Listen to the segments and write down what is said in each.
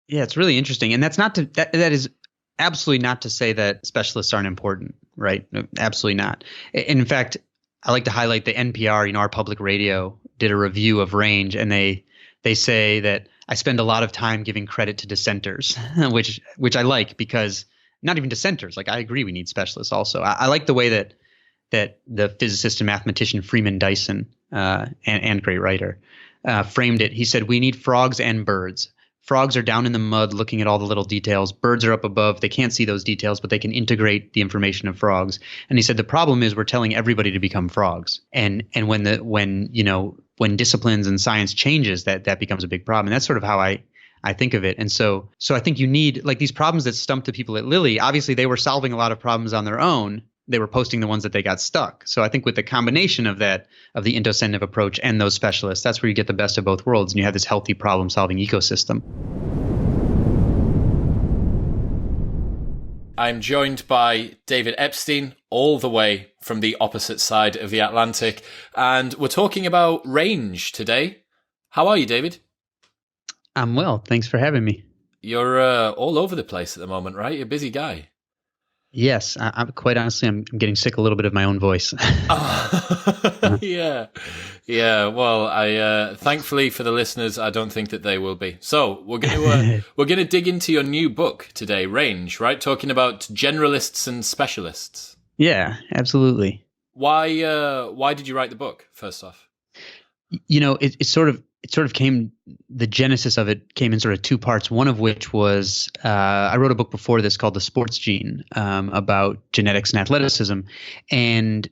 Yeah, it's really interesting. And that's not to that is absolutely not to say that specialists aren't important, right? No, absolutely not. And in fact, I like to highlight the NPR, our public radio did a review of range, and they say that I spend a lot of time giving credit to dissenters, which I like, because not even dissenters, like I agree we need specialists also. I like the way that the physicist and mathematician Freeman Dyson, and great writer, framed it. He said, we need frogs and birds. Frogs are down in the mud looking at all the little details. Birds are up above. They can't see those details, but they can integrate the information of frogs. And he said the problem is we're telling everybody to become frogs. And when disciplines and science changes, that becomes a big problem. And that's sort of how I think of it. And so I think you need, like, these problems that stumped the people at Lilly. Obviously, they were solving a lot of problems on their own. They were posting the ones that they got stuck. So I think with the combination of that, of the indocendent approach and those specialists, that's where you get the best of both worlds, and you have this healthy problem-solving ecosystem. I'm joined by David Epstein, all the way from the opposite side of the Atlantic, and we're talking about range today. How are you, David? I'm well. Thanks for having me. You're all over the place at the moment, right? You're a busy guy. Yes, I'm quite honestly, I'm getting sick a little bit of my own voice. Yeah. Well, I thankfully for the listeners, I don't think that they will be. So we're gonna dig into your new book today, Range, right? Talking about generalists and specialists. Yeah, absolutely. Why did you write the book? First off, it sort of came, the genesis of it came in sort of two parts, one of which was I wrote a book before this called The Sports Gene, about genetics and athleticism. And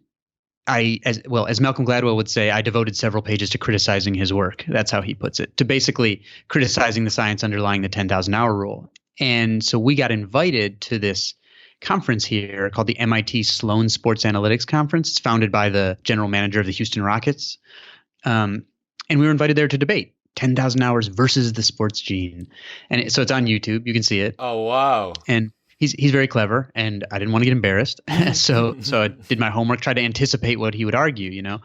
as Malcolm Gladwell would say, I devoted several pages to criticizing his work. That's how he puts it, to basically criticizing the science underlying the 10,000 hour rule. And so we got invited to this conference here called the MIT Sloan Sports Analytics Conference. It's founded by the general manager of the Houston Rockets. And we were invited there to debate 10,000 hours versus the sports gene. And so it's on YouTube. You can see it. Oh, wow. And he's very clever, and I didn't want to get embarrassed. So I did my homework, tried to anticipate what he would argue,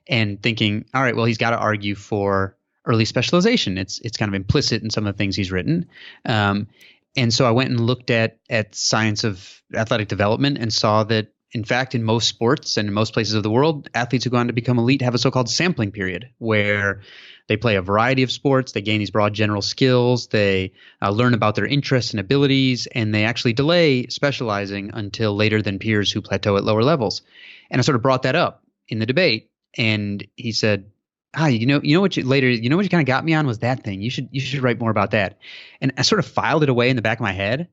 and thinking, all right, well, he's got to argue for early specialization. It's kind of implicit in some of the things he's written. And so I went and looked at science of athletic development and saw that, in fact, in most sports and in most places of the world, athletes who go on to become elite have a so-called sampling period where they play a variety of sports, they gain these broad general skills, they learn about their interests and abilities, and they actually delay specializing until later than peers who plateau at lower levels. And I sort of brought that up in the debate, and he said, you know what you kind of got me on was that thing. You should write more about that. And I sort of filed it away in the back of my head.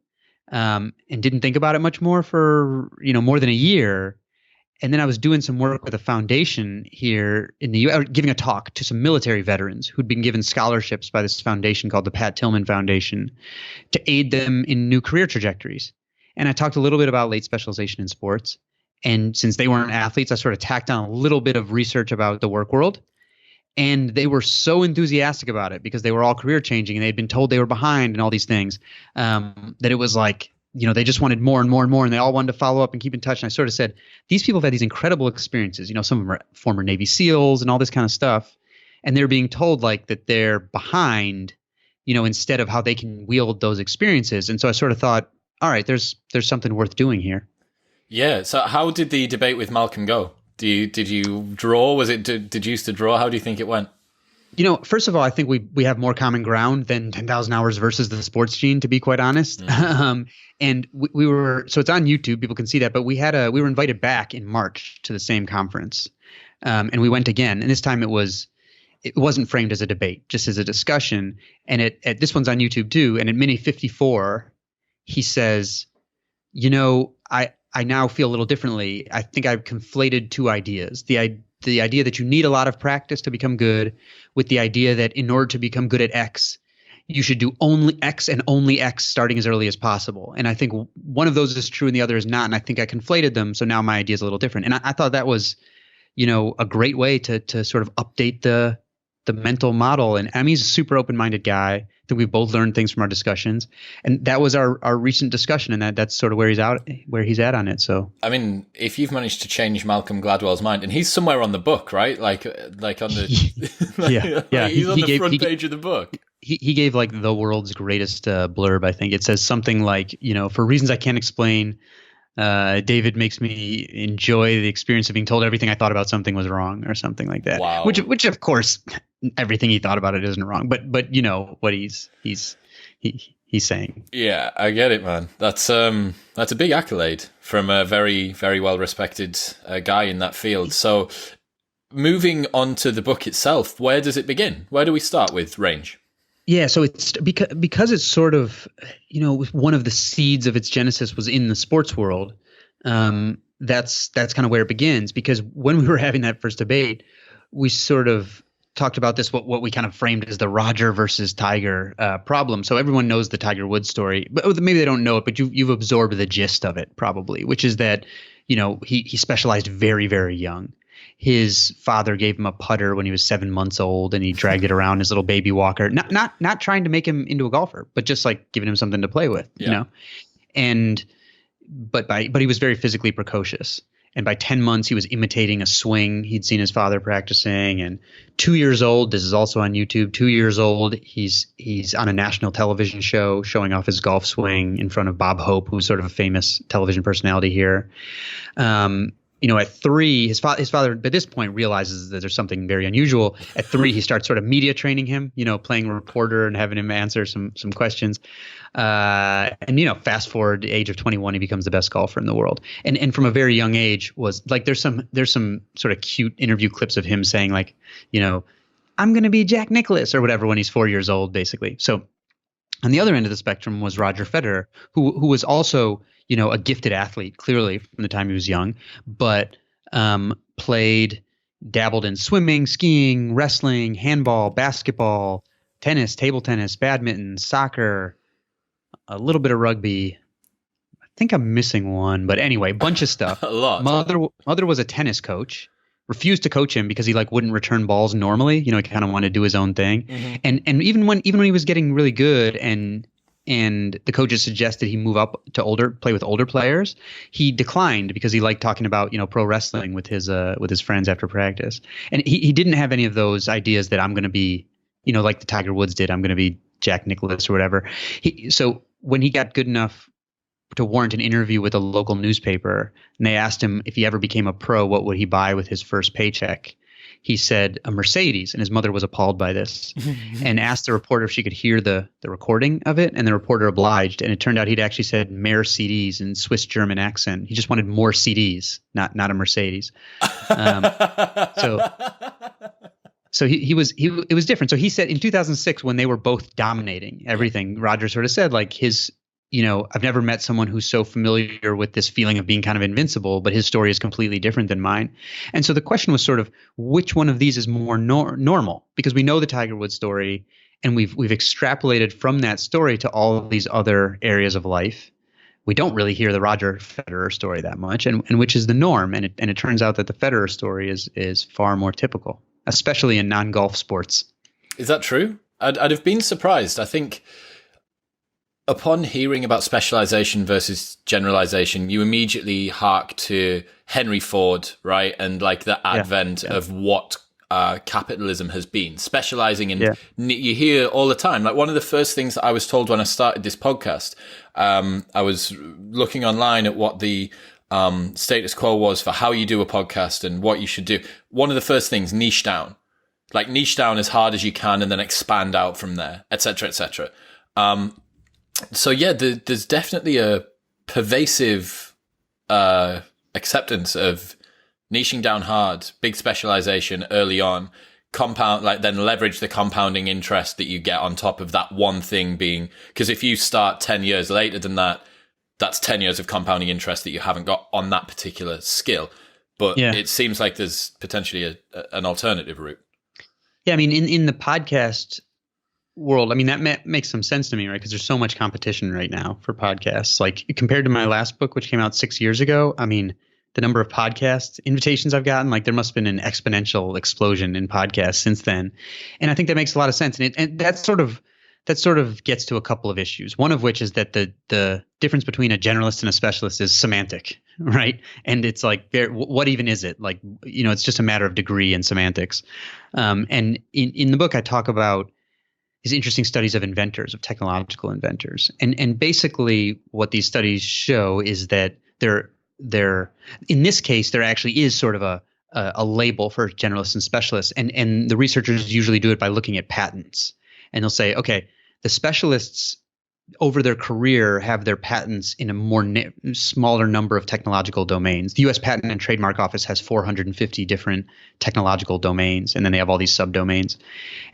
And didn't think about it much more for, more than a year. And then I was doing some work with a foundation here in the U.S., giving a talk to some military veterans who'd been given scholarships by this foundation called the Pat Tillman Foundation to aid them in new career trajectories. And I talked a little bit about late specialization in sports. And since they weren't athletes, I sort of tacked on a little bit of research about the work world. And they were so enthusiastic about it because they were all career changing and they'd been told they were behind and all these things, that it was like, they just wanted more and more and more, and they all wanted to follow up and keep in touch. And I sort of said, these people have had these incredible experiences. Some of them are former Navy SEALs and all this kind of stuff. And they're being told like that they're behind, instead of how they can wield those experiences. And so I sort of thought, all right, there's something worth doing here. Yeah. So how did the debate with Malcolm go? Did you draw? Was it deduced to draw? How do you think it went? First of all, I think we have more common ground than 10,000 hours versus the sports gene, to be quite honest. Mm-hmm. And we were, so it's on YouTube, people can see that, but we were invited back in March to the same conference. And we went again, and this time it wasn't framed as a debate, just as a discussion. And at this one's on YouTube too. And at minute 54, he says, I now feel a little differently. I think I've conflated two ideas. The idea that you need a lot of practice to become good, with the idea that in order to become good at X, you should do only X and only X starting as early as possible. And I think one of those is true and the other is not. And I think I conflated them. So now my idea is a little different. And I thought that was, a great way to sort of update the mental model. And he's a super open-minded guy. I think we both learned things from our discussions. And that was our recent discussion. And that's sort of where he's at on it. So, I mean, if you've managed to change Malcolm Gladwell's mind, and he's somewhere on the book, right? Like on the, yeah. he's on the front page of the book. he gave like the world's greatest blurb. I think it says something like, for reasons I can't explain, David makes me enjoy the experience of being told everything I thought about something was wrong, or something like that. Wow. Which of course, everything he thought about it isn't wrong, but what he's saying. Yeah, I get it, man. That's a big accolade from a very, very well respected guy in that field. So, moving on to the book itself, where does it begin? Where do we start with Range? Yeah, so it's because it's sort of, one of the seeds of its genesis was in the sports world. That's kind of where it begins, because when we were having that first debate, we sort of talked about this, what we kind of framed as the Roger versus Tiger problem. So everyone knows the Tiger Woods story, but maybe they don't know it, but you've absorbed the gist of it probably, which is that, he specialized very, very young. His father gave him a putter when he was 7 months old, and he dragged it around his little baby walker. Not trying to make him into a golfer, but just like giving him something to play with, And but he was very physically precocious. And by 10 months, he was imitating a swing he'd seen his father practicing. And 2 years old, this is also on YouTube. 2 years old, he's on a national television show showing off his golf swing in front of Bob Hope, who's sort of a famous television personality here. At 3, his father at this point realizes that there's something very unusual. At 3, he starts sort of media training him, playing reporter and having him answer some questions. And fast forward to the age of 21, he becomes the best golfer in the world. And from a very young age was like, there's some sort of cute interview clips of him saying like, I'm going to be Jack Nicklaus or whatever when he's 4 years old, basically. So on the other end of the spectrum was Roger Federer, who was also, a gifted athlete, clearly from the time he was young, but dabbled in swimming, skiing, wrestling, handball, basketball, tennis, table tennis, badminton, soccer, a little bit of rugby. I think I'm missing one, but anyway, bunch of stuff. A lot. Mother was a tennis coach, refused to coach him because he wouldn't return balls normally. He kind of wanted to do his own thing. Mm-hmm. And even when he was getting really good and the coaches suggested he move up to play with older players, he declined because he liked talking about, pro wrestling with his friends after practice. And he didn't have any of those ideas that I'm going to be, like the Tiger Woods did, I'm going to be Jack Nicklaus or whatever. So when he got good enough to warrant an interview with a local newspaper, and they asked him if he ever became a pro, what would he buy with his first paycheck? He said a Mercedes, and his mother was appalled by this and asked the reporter if she could hear the recording of it, and the reporter obliged, and it turned out he'd actually said Mehr CDs in Swiss German accent. He just wanted more CDs, not a Mercedes. So it was different. So he said in 2006, when they were both dominating everything, Roger sort of said I've never met someone who's so familiar with this feeling of being kind of invincible, but his story is completely different than mine. And so the question was sort of, which one of these is more normal? Because we know the Tiger Woods story, and we've extrapolated from that story to all of these other areas of life. We don't really hear the Roger Federer story that much, and which is the norm. And it turns out that the Federer story is far more typical, especially in non-golf sports. Is that true? I'd have been surprised. I think upon hearing about specialization versus generalization, you immediately hark to Henry Ford, right? And the advent of what capitalism has been. Specializing in, you hear all the time. One of the first things that I was told when I started this podcast, I was looking online at what the status quo was for how you do a podcast and what you should do. One of the first things, niche down. Niche down as hard as you can and then expand out from there, et cetera, et cetera. So yeah, there's definitely a pervasive acceptance of niching down hard, big specialization early on, compound, then leverage the compounding interest that you get on top of that one thing being, because if you start 10 years later than that, that's 10 years of compounding interest that you haven't got on that particular skill. But it seems like there's potentially an alternative route. Yeah, I mean, in the podcast world, I mean, that makes some sense to me, right? Because there's so much competition right now for podcasts. Compared to my last book, which came out 6 years ago, I mean, the number of podcast invitations I've gotten, there must have been an exponential explosion in podcasts since then. And I think that makes a lot of sense. And that sort of gets to a couple of issues. One of which is that the difference between a generalist and a specialist is semantic, right? And it's what even is it? It's just a matter of degree and semantics. And in the book, I talk about his interesting studies of inventors, of technological inventors. And basically what these studies show is that they're in this case, there actually is sort of a label for generalists and specialists. And the researchers usually do it by looking at patents. And they'll say, okay, the specialists over their career have their patents in a smaller number of technological domains. The U.S. Patent and Trademark Office has 450 different technological domains, and then they have all these subdomains.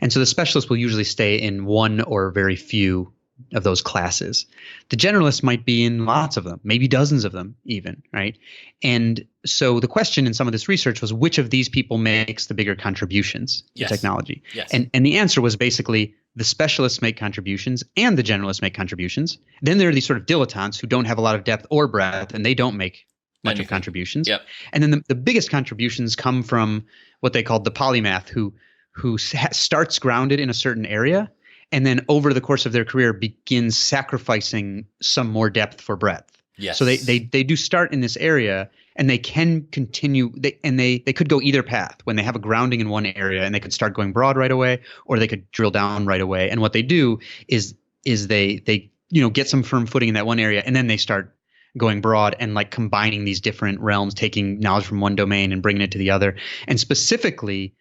And so the specialists will usually stay in one or very few of those classes. The generalists might be in lots of them, maybe dozens of them even, right? And so the question in some of this research was, which of these people makes the bigger contributions to technology? Yes. And the answer was basically the specialists make contributions and the generalists make contributions. Then there are these sort of dilettantes who don't have a lot of depth or breadth, and they don't make much of contributions. Yep. And then the biggest contributions come from what they called the polymath, who starts grounded in a certain area, and then over the course of their career begins sacrificing some more depth for breadth. Yes. So they do start in this area, and they can continue. They could go either path when they have a grounding in one area, and they could start going broad right away, or they could drill down right away. And what they do is they get some firm footing in that one area, and then they start going broad and like combining these different realms, taking knowledge from one domain and bringing it to the other. And specifically,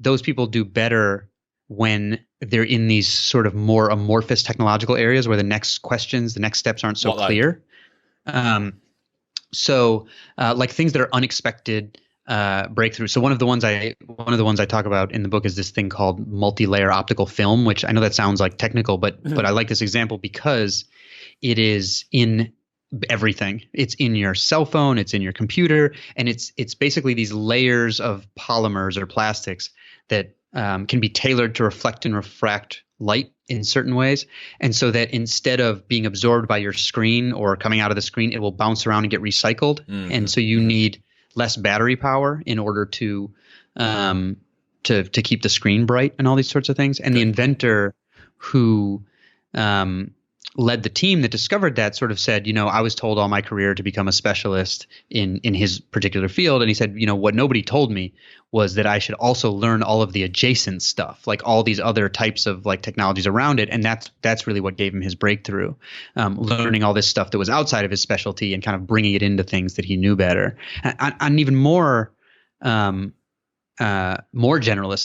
those people do better when they're in these sort of more amorphous technological areas where the next questions, the next steps aren't so clear. So like things that are unexpected breakthroughs. So one of the ones I talk about in the book is this thing called multi-layer optical film, which I know that sounds like technical, but I like this example because it is in everything. It's in your cell phone, it's in your computer, and it's basically these layers of polymers or plastics that can be tailored to reflect and refract light in certain ways. And so that instead of being absorbed by your screen or coming out of the screen, it will bounce around and get recycled. Mm-hmm. And so you need less battery power in order to keep the screen bright and all these sorts of things. And the inventor who led the team that discovered that sort of said, I was told all my career to become a specialist in his particular field. And he said, what nobody told me was that I should also learn all of the adjacent stuff, like all these other types of like technologies around it. And that's really what gave him his breakthrough, learning all this stuff that was outside of his specialty and kind of bringing it into things that he knew better. On even more generalist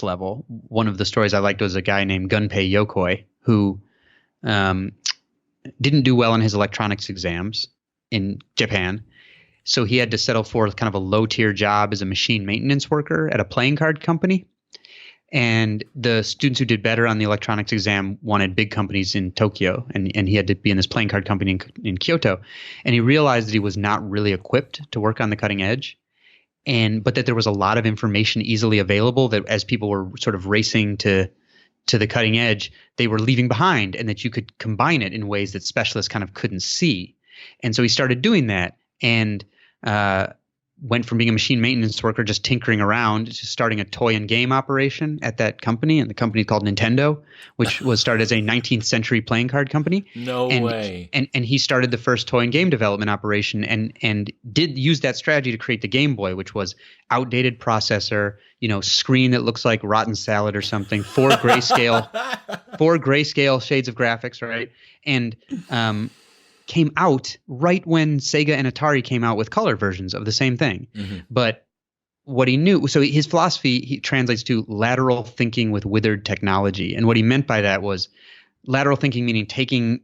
level, one of the stories I liked was a guy named Gunpei Yokoi who didn't do well on his electronics exams in Japan. So he had to settle for kind of a low-tier job as a machine maintenance worker at a playing card company. And the students who did better on the electronics exam wanted big companies in Tokyo, and he had to be in this playing card company in Kyoto. And he realized that he was not really equipped to work on the cutting edge, but that there was a lot of information easily available that as people were sort of racing to the cutting edge, they were leaving behind, and that you could combine it in ways that specialists kind of couldn't see. And so he started doing that and went from being a machine maintenance worker, just tinkering around, to starting a toy and game operation at that company. And the company called Nintendo, which was started as a 19th century playing card company. No way. And he started the first toy and game development operation and did use that strategy to create the Game Boy, which was outdated processor, screen that looks like rotten salad or something, four grayscale shades of graphics, right? And came out right when Sega and Atari came out with color versions of the same thing. Mm-hmm. But what he knew, so his philosophy, he translates to lateral thinking with withered technology. And what he meant by that was lateral thinking, meaning taking,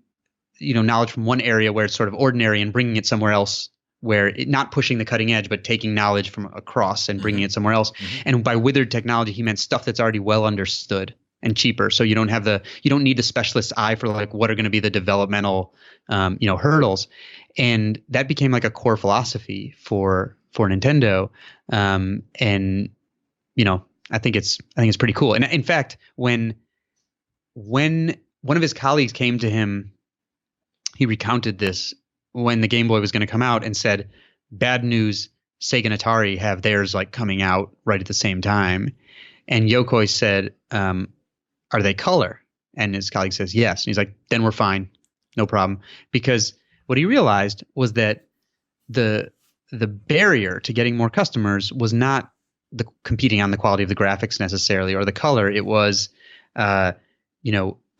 knowledge from one area where it's sort of ordinary and bringing it somewhere else, where not pushing the cutting edge, but taking knowledge from across and bringing it somewhere else. Mm-hmm. And by withered technology, he meant stuff that's already well understood and cheaper. So you don't need the specialist eye for like what are going to be the developmental, hurdles. And that became like a core philosophy for Nintendo. And I think it's pretty cool. And in fact, when one of his colleagues came to him, he recounted this when the Game Boy was going to come out and said, bad news, Sega and Atari have theirs like coming out right at the same time. And Yokoi said, are they color? And his colleague says, yes. And he's like, then we're fine. No problem. Because what he realized was that the barrier to getting more customers was not competing on the quality of the graphics necessarily or the color. It was,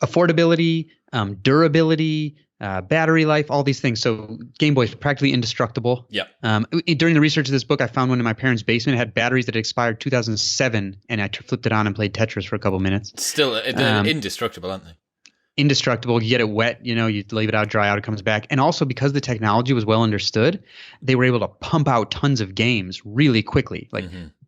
affordability, durability, battery life, all these things. So Game Boy is practically indestructible. Yeah. During the research of this book, I found one in my parents' basement. It had batteries that expired 2007, and I flipped it on and played Tetris for a couple minutes. Still, they're indestructible, aren't they? Indestructible. You get it wet, you leave it out, dry out, it comes back. And also because the technology was well understood, they were able to pump out tons of games really quickly, like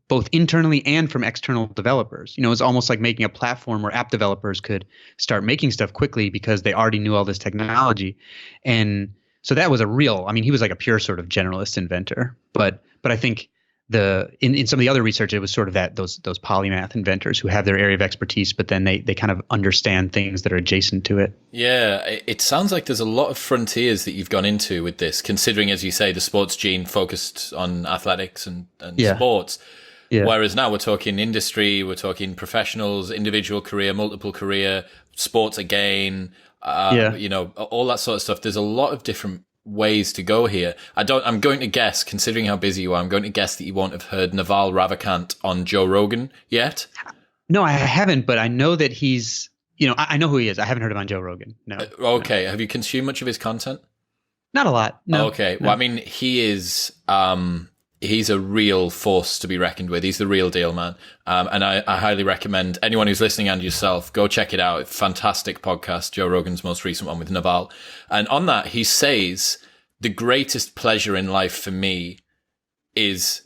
both internally and from external developers. It's almost like making a platform where app developers could start making stuff quickly because they already knew all this technology. And so that was he was like a pure sort of generalist inventor. But I think in some of the other research, it was sort of those polymath inventors who have their area of expertise, but then they kind of understand things that are adjacent to it. Yeah, it sounds like there's a lot of frontiers that you've gone into with this, considering, as you say, the sports gene focused on athletics and sports. Yeah. Whereas now we're talking industry, we're talking professionals, individual career, multiple career, sports again, all that sort of stuff. There's a lot of different ways to go here. I'm going to guess, considering how busy you are, I'm going to guess that you won't have heard Naval Ravikant on Joe Rogan yet. No, I haven't, but I know that he's, I know who he is. I haven't heard him on Joe Rogan. No. Okay. No. Have you consumed much of his content? Not a lot. No. Okay. No. Well, I mean, he is, he's a real force to be reckoned with. He's the real deal, man. And I highly recommend anyone who's listening and yourself, go check it out. Fantastic podcast, Joe Rogan's most recent one with Naval. And on that, he says, the greatest pleasure in life for me is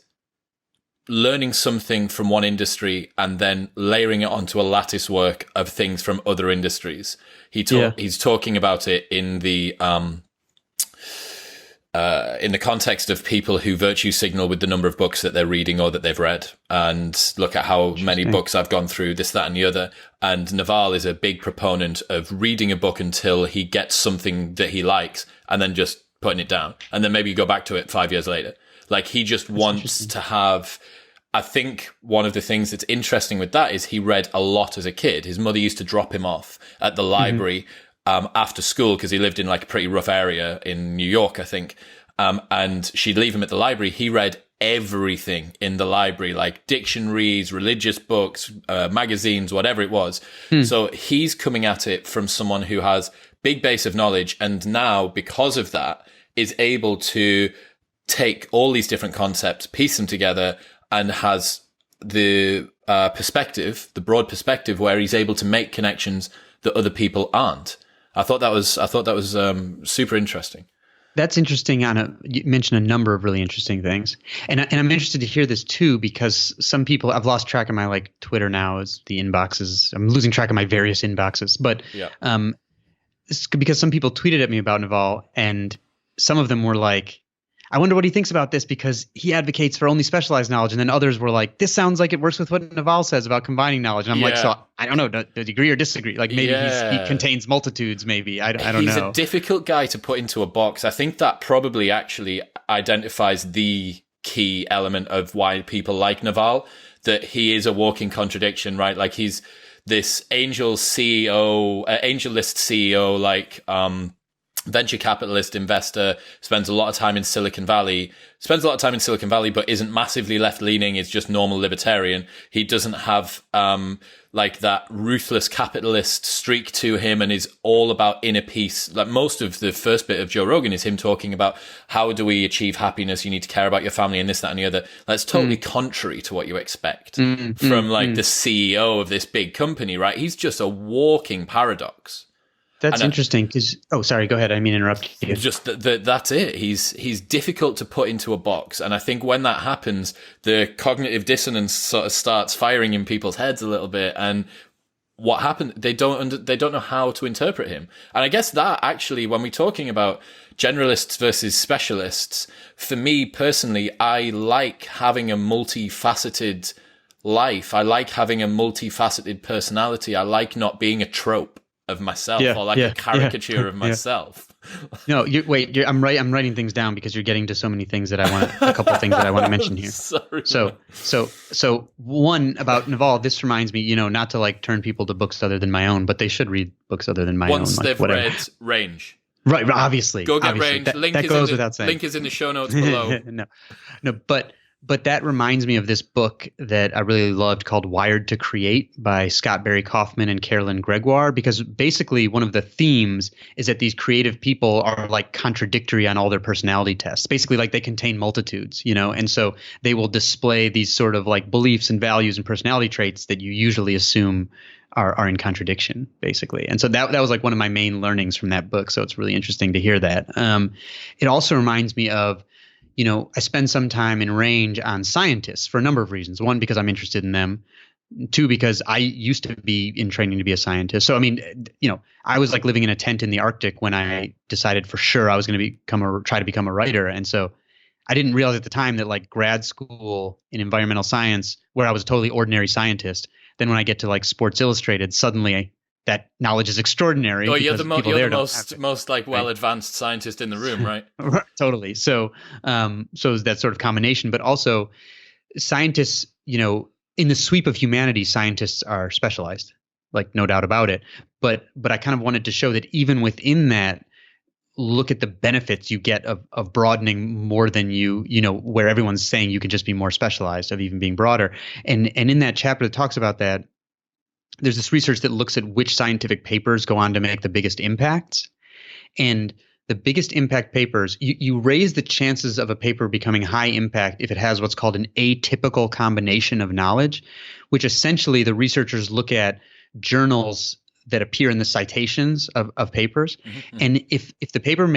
learning something from one industry and then layering it onto a lattice work of things from other industries. He's talking about it in the context of people who virtue signal with the number of books that they're reading or that they've read, and look at how many books I've gone through, this, that, and the other. And Naval is a big proponent of reading a book until he gets something that he likes and then just putting it down. And then maybe you go back to it 5 years later. Like, he just wants to have, I think one of the things that's interesting with that is he read a lot as a kid. His mother used to drop him off at the library after school, because he lived in like a pretty rough area in New York, I think. And she'd leave him at the library. He read everything in the library, like dictionaries, religious books, magazines, whatever it was. So he's coming at it from someone who has big base of knowledge, and now, because of that, is able to take all these different concepts, piece them together, and has the perspective, the broad perspective, where he's able to make connections that other people aren't. I thought that was super interesting. That's interesting. You mentioned a number of really interesting things, and I'm interested to hear this too, because some people, I've lost track of my Twitter now, as the inboxes. I'm losing track of my various inboxes, but it's because some people tweeted at me about Naval, and some of them were like, I wonder what he thinks about this because he advocates for only specialized knowledge. And then others were like, this sounds like it works with what Naval says about combining knowledge. And I'm like, so I don't know, do you agree or disagree? Like, maybe he contains multitudes, maybe. I don't know. He's a difficult guy to put into a box. I think that probably actually identifies the key element of why people like Naval, that he is a walking contradiction, right? Like, he's this angel CEO, AngelList CEO, venture capitalist investor, spends a lot of time in Silicon Valley, but isn't massively left-leaning, is just normal libertarian. He doesn't have that ruthless capitalist streak to him, and is all about inner peace. Like, most of the first bit of Joe Rogan is him talking about how do we achieve happiness, you need to care about your family and this, that, and the other. That's totally contrary to what you expect from the CEO of this big company, right? He's just a walking paradox. That's interesting because, sorry, go ahead. I mean, interrupt you. Just that's it. He's difficult to put into a box. And I think when that happens, the cognitive dissonance sort of starts firing in people's heads a little bit. And what happened, they don't know how to interpret him. And I guess that actually, when we're talking about generalists versus specialists, for me personally, I like having a multifaceted life. I like having a multifaceted personality. I like not being a trope of myself, or a caricature of myself. No, I'm writing things down because you're getting to so many things that a couple of things that I want to mention here. Sorry. So one about Naval, this reminds me, not to turn people to books other than my own, but they should read books other than my own. Once they've read Range. Right, obviously. Go get obviously. Range. That goes without saying. Link is in the show notes below. No, but but that reminds me of this book that I really loved called Wired to Create by Scott Barry Kaufman and Carolyn Gregoire, because basically one of the themes is that these creative people are like contradictory on all their personality tests. Basically, like they contain multitudes, and so they will display these sort of like beliefs and values and personality traits that you usually assume are in contradiction, basically. And so that was like one of my main learnings from that book. So it's really interesting to hear that. It also reminds me of, I spend some time in range on scientists for a number of reasons. One, because I'm interested in them. Two, because I used to be in training to be a scientist. So, I mean, I was like living in a tent in the Arctic when I decided for sure I was going to try to become a writer. And so I didn't realize at the time that like grad school in environmental science, where I was a totally ordinary scientist, then when I get to like Sports Illustrated, suddenly that knowledge is extraordinary. Oh, you're the most like well-advanced scientist in the room, right? Totally. So, so that sort of combination, but also scientists, in the sweep of humanity, scientists are specialized, like no doubt about it. But I kind of wanted to show that even within that, look at the benefits you get of broadening more than where everyone's saying you can just be more specialized, of even being broader. And in that chapter that talks about that, there's this research that looks at which scientific papers go on to make the biggest impacts. And the biggest impact papers, you raise the chances of a paper becoming high impact if it has what's called an atypical combination of knowledge, which essentially the researchers look at journals that appear in the citations of papers. Mm-hmm. And if the paper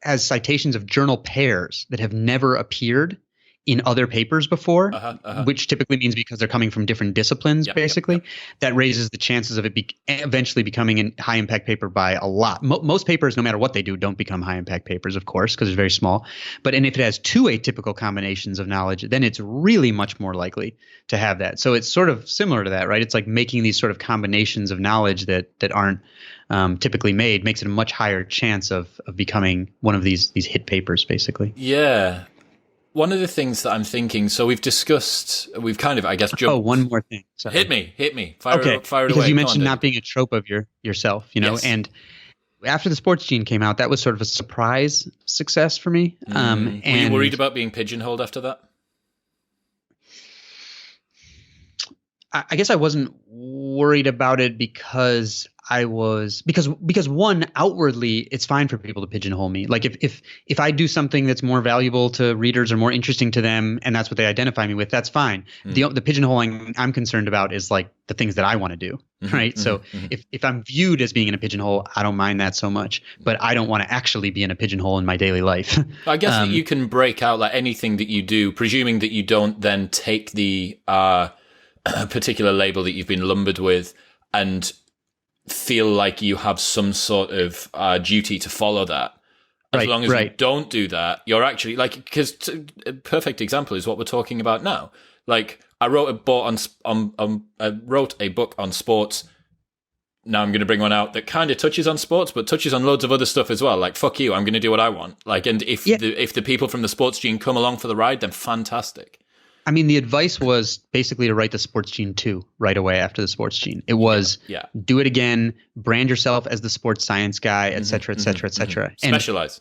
has citations of journal pairs that have never appeared in other papers before, which typically means because they're coming from different disciplines, basically, that raises the chances of it eventually becoming a high impact paper by a lot. Most papers, no matter what they do, don't become high impact papers, of course, because it's very small. And if it has two atypical combinations of knowledge, then it's really much more likely to have that. So it's sort of similar to that, right? It's like making these sort of combinations of knowledge that aren't typically made makes it a much higher chance of becoming one of these hit papers, basically. Yeah. One of the things that I'm thinking, so we've kind of, I guess, jumped. Oh, one more thing. Sorry. Hit me. Fire it away. Because you mentioned not being a trope of yourself, yes. And after the Sports Gene came out, that was sort of a surprise success for me. Were you worried about being pigeonholed after that? I guess I wasn't worried about it because one, outwardly it's fine for people to pigeonhole me. Like if I do something that's more valuable to readers or more interesting to them and that's what they identify me with, that's fine. The pigeonholing I'm concerned about is like the things that I want to do, right? So if I'm viewed as being in a pigeonhole, I don't mind that so much, but I don't want to actually be in a pigeonhole in my daily life. I guess that you can break out like anything that you do, presuming that you don't then take the particular label that you've been lumbered with and feel like you have some sort of duty to follow that. As long as you don't do that, you're actually like, because a perfect example is what we're talking about now. Like I wrote a book on sports. Now I'm going to bring one out that kind of touches on sports, but touches on loads of other stuff as well. Like, fuck you, I'm going to do what I want. Like, and if the people from the Sports Gene come along for the ride, then fantastic. I mean, the advice was basically to write the Sports Gene 2 right away after the Sports Gene. It was do it again, brand yourself as the sports science guy, et cetera, et cetera, et cetera. Specialize.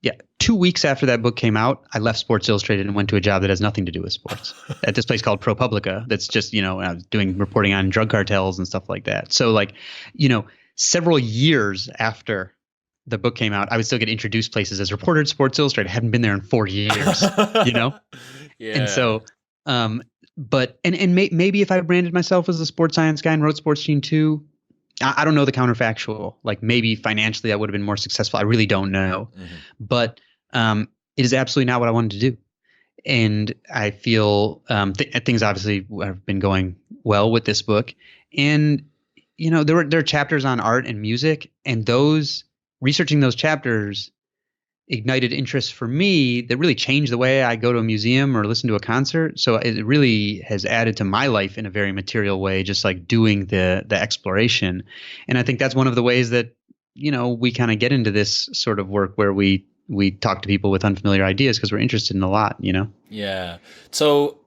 Yeah. 2 weeks after that book came out, I left Sports Illustrated and went to a job that has nothing to do with sports at this place called ProPublica. That's just, I was doing reporting on drug cartels and stuff like that. So like, several years after the book came out, I would still get introduced places as reporter at Sports Illustrated. I hadn't been there in 4 years, Yeah. And so, maybe if I branded myself as a sports science guy and wrote Sports Gene 2, I don't know the counterfactual. Like maybe financially I would have been more successful. I really don't know. But it is absolutely not what I wanted to do. And I feel things obviously have been going well with this book. And, there are chapters on art and music, and researching those chapters ignited interest for me that really changed the way I go to a museum or listen to a concert. So it really has added to my life in a very material way, just like doing the exploration. And I think that's one of the ways that, we kind of get into this sort of work where we talk to people with unfamiliar ideas because we're interested in a lot, Yeah. So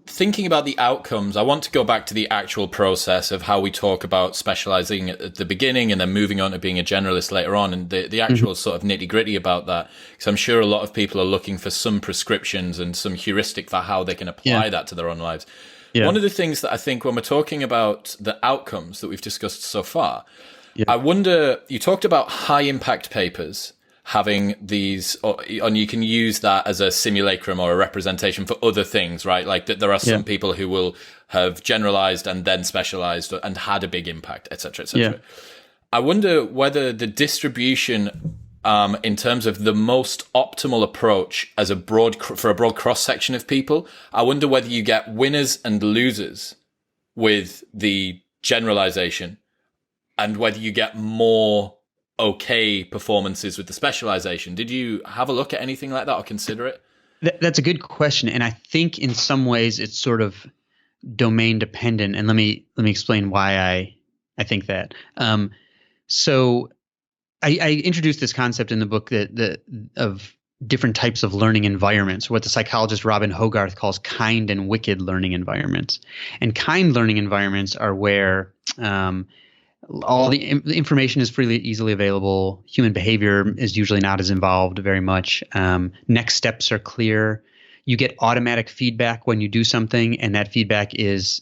thinking about the outcomes, I want to go back to the actual process of how we talk about specializing at the beginning and then moving on to being a generalist later on, and the actual sort of nitty gritty about that. Because I'm sure a lot of people are looking for some prescriptions and some heuristic for how they can apply that to their own lives. Yeah. One of the things that I think when we're talking about the outcomes that we've discussed so far, I wonder, you talked about high impact papers having these, and you can use that as a simulacrum or a representation for other things, right? Like that there are some people who will have generalized and then specialized and had a big impact, et cetera, et cetera. Yeah. I wonder whether the distribution, in terms of the most optimal approach as for a broad cross section of people, I wonder whether you get winners and losers with the generalization and whether you get more okay performances with the specialization. Did you have a look at anything like that or consider it? That's a good question, and I think in some ways it's sort of domain dependent. And let me explain why I think that. So I introduced this concept in the book of different types of learning environments, what the psychologist Robin Hogarth calls kind and wicked learning environments. And kind learning environments are where all the information is easily available. Human behavior is usually not as involved very much. Next steps are clear. You get automatic feedback when you do something, and that feedback is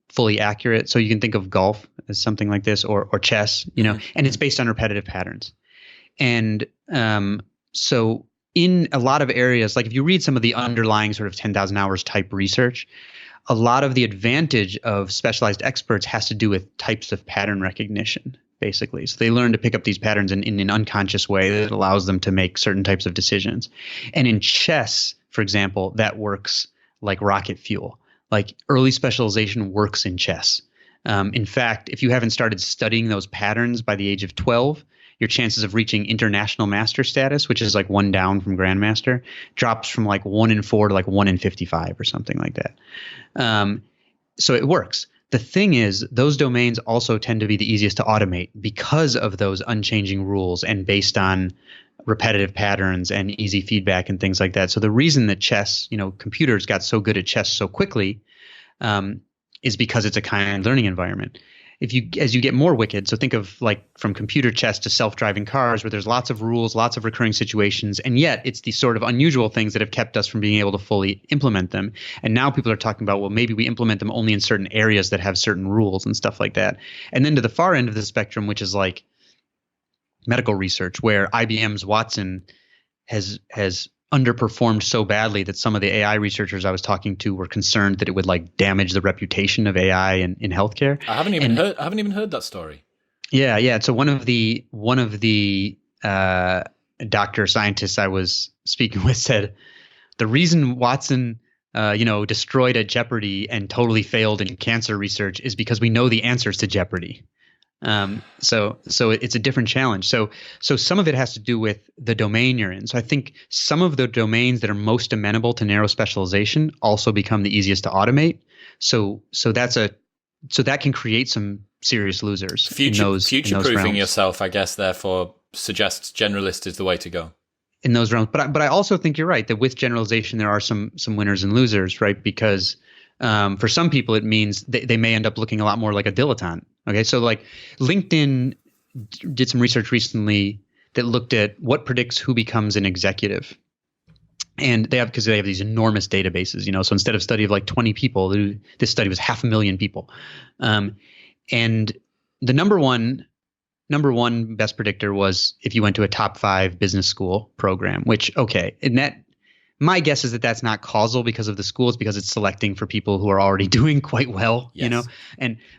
fully accurate. So you can think of golf as something like this, or chess, and it's based on repetitive patterns. And so in a lot of areas, like if you read some of the underlying sort of 10,000 hours type research, a lot of the advantage of specialized experts has to do with types of pattern recognition, basically. So they learn to pick up these patterns in an unconscious way that allows them to make certain types of decisions. And in chess, for example, that works like rocket fuel. Like early specialization works in chess. In fact, if you haven't started studying those patterns by the age of 12, your chances of reaching international master status, which is like 1 down from grandmaster, drops from like 1 in 4 to like 1 in 55 or something like that. So it works. The thing is, those domains also tend to be the easiest to automate because of those unchanging rules and based on repetitive patterns and easy feedback and things like that. So the reason that chess, computers got so good at chess so quickly is because it's a kind learning environment. As you get more wicked, so think of like from computer chess to self-driving cars, where there's lots of rules, lots of recurring situations, and yet it's these sort of unusual things that have kept us from being able to fully implement them. And now people are talking about, well, maybe we implement them only in certain areas that have certain rules and stuff like that. And then to the far end of the spectrum, which is like medical research, where IBM's Watson has underperformed so badly that some of the AI researchers I was talking to were concerned that it would like damage the reputation of AI in healthcare. I haven't even heard that story. Yeah. So one of the doctor scientists I was speaking with said the reason Watson destroyed at Jeopardy and totally failed in cancer research is because we know the answers to Jeopardy. So it's a different challenge. So some of it has to do with the domain you're in. So I think some of the domains that are most amenable to narrow specialization also become the easiest to automate. So that can create some serious losers. Future-proofing yourself, I guess, therefore suggests generalist is the way to go in those realms. But I also think you're right that with generalization there are some winners and losers, right? Because for some people it means they may end up looking a lot more like a dilettante. Okay, so like LinkedIn did some research recently that looked at what predicts who becomes an executive. And because they have these enormous databases, so instead of study of like 20 people, this study was 500,000 people. And the number one best predictor was if you went to a top 5 business school program, which, okay, and that, my guess is that that's not causal because of the schools, because it's selecting for people who are already doing quite well, yes.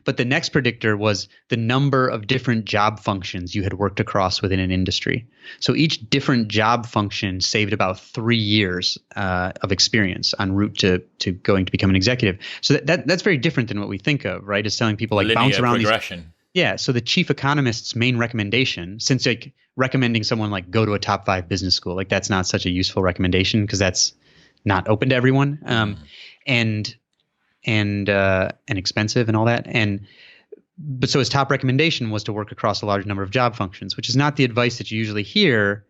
But the next predictor was the number of different job functions you had worked across within an industry. So each different job function saved about 3 years of experience en route to going to become an executive. So that's very different than what we think of, right? Is telling people like linear bounce around progression. Yeah. So the chief economist's main recommendation, since like recommending someone like go to a top 5 business school, like that's not such a useful recommendation because that's not open to everyone, and expensive and all that. But so his top recommendation was to work across a large number of job functions, which is not the advice that you usually hear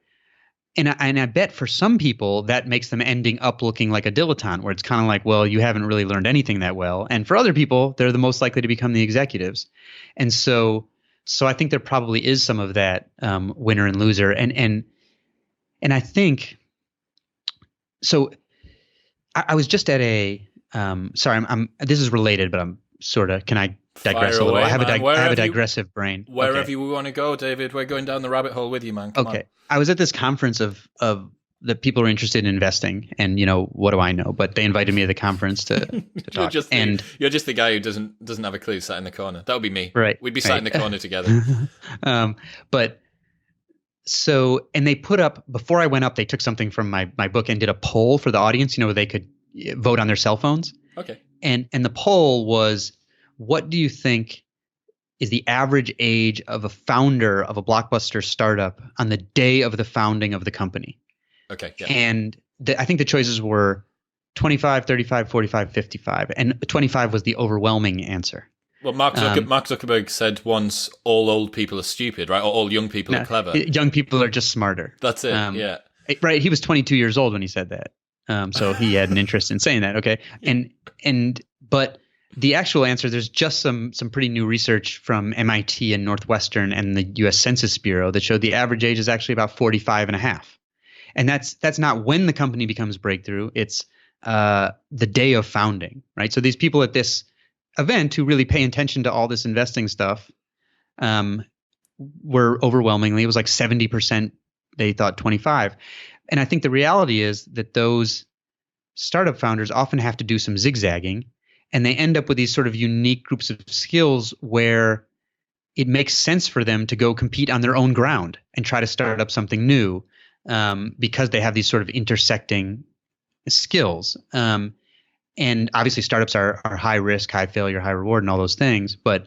I bet for some people that makes them ending up looking like a dilettante, where it's kind of like, well, you haven't really learned anything that well. And for other people, they're the most likely to become the executives. And so I think there probably is some of that winner and loser. And I think so. I was just at a sorry, I'm this is related, but I'm sort of, can I digress a little? Away, I have a digressive brain. Wherever Okay. you want to go, David, we're going down the rabbit hole with you, man. Come on. I was at this conference of the people who are interested in investing, and what do I know? But they invited me to the conference to talk. You're just the guy who doesn't have a clue, sat in the corner. That would be me. Right. We'd be sat in the corner together. And they put up, before I went up, they took something from my book and did a poll for the audience, where they could vote on their cell phones. Okay. And the poll was, what do you think is the average age of a founder of a blockbuster startup on the day of the founding of the company? Okay. Yeah. And I think the choices were 25, 35, 45, 55. And 25 was the overwhelming answer. Well, Mark Zuckerberg said once, all old people are stupid, right? Or all young people are clever. Young people are just smarter. That's it, yeah. Right. He was 22 years old when he said that. So he had an interest in saying that. Okay. But the actual answer, there's just some pretty new research from MIT and Northwestern and the U.S. Census Bureau that showed the average age is actually about 45 and a half. And that's not when the company becomes breakthrough. It's the day of founding, right? So these people at this event who really pay attention to all this investing stuff were overwhelmingly, it was like 70%, they thought 25. And I think the reality is that those startup founders often have to do some zigzagging, and they end up with these sort of unique groups of skills where it makes sense for them to go compete on their own ground and try to start up something new because they have these sort of intersecting skills. And obviously startups are high risk, high failure, high reward, and all those things. But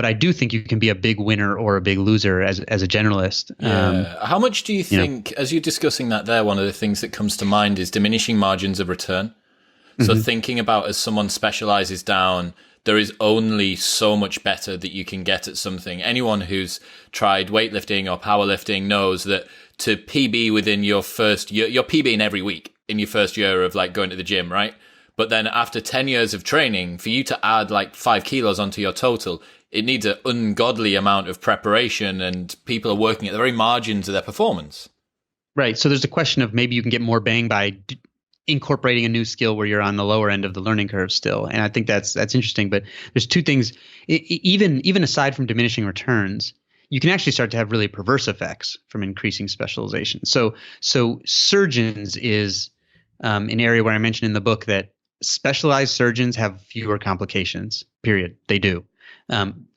I do think you can be a big winner or a big loser as a generalist. Yeah. How much do you think, as you're discussing that there, one of the things that comes to mind is diminishing margins of return. So thinking about, as someone specializes down, there is only so much better that you can get at something. Anyone who's tried weightlifting or powerlifting knows that to PB within your first year, you're PBing every week in your first year of like going to the gym, right? But then after 10 years of training, for you to add like 5 kilos onto your total, it needs an ungodly amount of preparation, and people are working at the very margins of their performance. Right. So there's a question of maybe you can get more bang by incorporating a new skill where you're on the lower end of the learning curve still. And I think that's interesting. But there's two things, even aside from diminishing returns, you can actually start to have really perverse effects from increasing specialization. So surgeons is an area where I mentioned in the book that specialized surgeons have fewer complications, period. They do.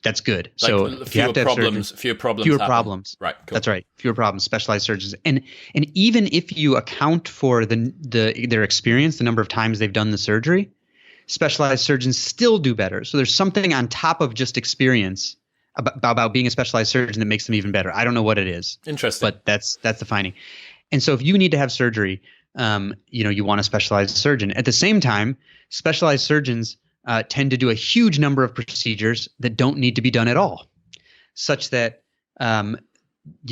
That's good. Like so if you have to have surgeons, fewer problems. Right. Cool. That's right. Fewer problems. Specialized surgeons, and even if you account for their experience, the number of times they've done the surgery, specialized surgeons still do better. So there's something on top of just experience about being a specialized surgeon that makes them even better. I don't know what it is. Interesting. But that's the finding. And so if you need to have surgery, you want a specialized surgeon. At the same time, specialized surgeons tend to do a huge number of procedures that don't need to be done at all, such that there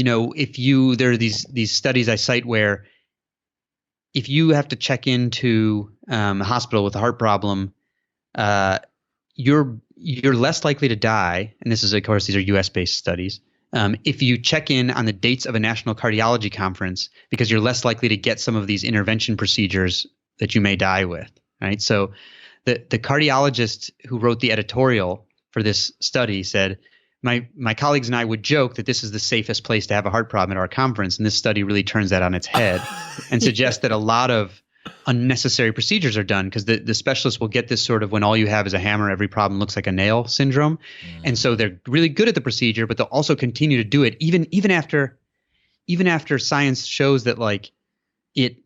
are these studies I cite where if you have to check into a hospital with a heart problem, you're less likely to die. And this is, of course, these are U.S. based studies. If you check in on the dates of a national cardiology conference, because you're less likely to get some of these intervention procedures that you may die with, right? So the cardiologist who wrote the editorial for this study said, my colleagues and I would joke that this is the safest place to have a heart problem at our conference, and this study really turns that on its head and suggests that a lot of unnecessary procedures are done because the specialists will get this sort of when all you have is a hammer, every problem looks like a nail syndrome. And so they're really good at the procedure, but they'll also continue to do it even after science shows that like it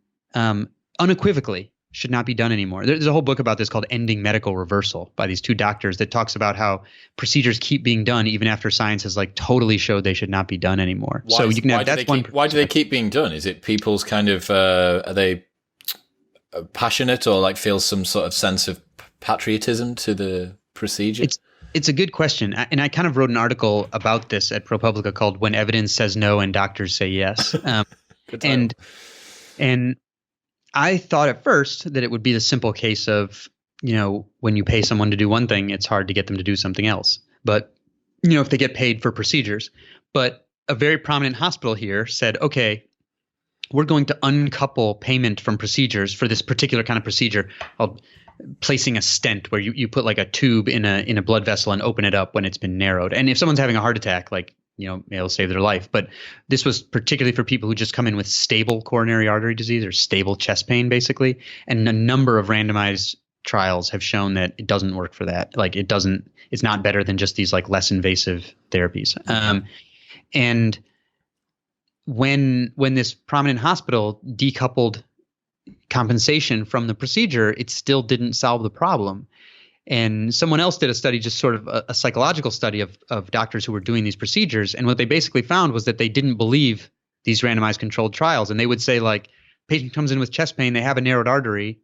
unequivocally should not be done anymore. There's a whole book about this called Ending Medical Reversal by these two doctors that talks about how procedures keep being done even after science has like totally showed they should not be done anymore. Why do they keep being done? Is it people's kind of are they passionate or like feel some sort of sense of patriotism to the procedure? It's a good question. And I kind of wrote an article about this at ProPublica called When Evidence Says No and Doctors Say Yes. Good title. And I thought at first that it would be the simple case of, when you pay someone to do one thing, it's hard to get them to do something else. But, if they get paid for procedures. But a very prominent hospital here said, okay, we're going to uncouple payment from procedures for this particular kind of procedure called placing a stent, where you put like a tube in a blood vessel and open it up when it's been narrowed. And if someone's having a heart attack, like, it'll save their life. But this was particularly for people who just come in with stable coronary artery disease or stable chest pain, basically. And a number of randomized trials have shown that it doesn't work for that. Like it's not better than just these like less invasive therapies. And when this prominent hospital decoupled compensation from the procedure, it still didn't solve the problem. And someone else did a study, just sort of a psychological study of doctors who were doing these procedures. And what they basically found was that they didn't believe these randomized controlled trials. And they would say, like, patient comes in with chest pain, they have a narrowed artery.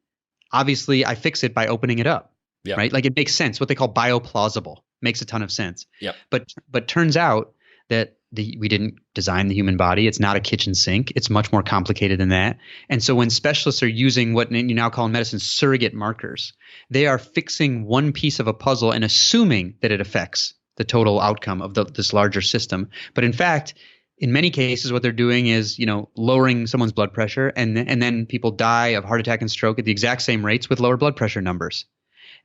Obviously, I fix it by opening it up, right? Like, it makes sense. What they call bioplausible makes a ton of sense. But turns out that we didn't design the human body. It's not a kitchen sink. It's much more complicated than that. And so when specialists are using what you now call in medicine surrogate markers, they are fixing one piece of a puzzle and assuming that it affects the total outcome of this larger system. But in fact, in many cases, what they're doing is, lowering someone's blood pressure, and then people die of heart attack and stroke at the exact same rates with lower blood pressure numbers.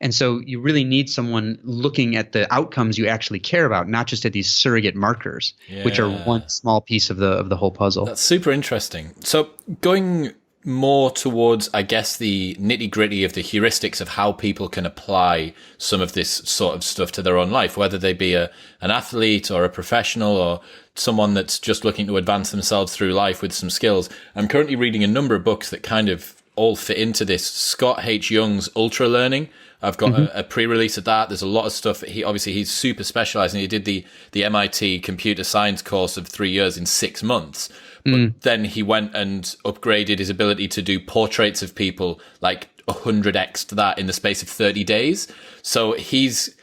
And so you really need someone looking at the outcomes you actually care about, not just at these surrogate markers, which are one small piece of the whole puzzle. That's super interesting. So going more towards, I guess, the nitty-gritty of the heuristics of how people can apply some of this sort of stuff to their own life, whether they be an athlete or a professional or someone that's just looking to advance themselves through life with some skills. I'm currently reading a number of books that kind of all fit into this. Scott H. Young's Ultra Learning. I've got a pre-release of that. There's a lot of stuff. He's super specialized, and he did the MIT computer science course of 3 years in 6 months. But then he went and upgraded his ability to do portraits of people like 100x to that in the space of 30 days. So he's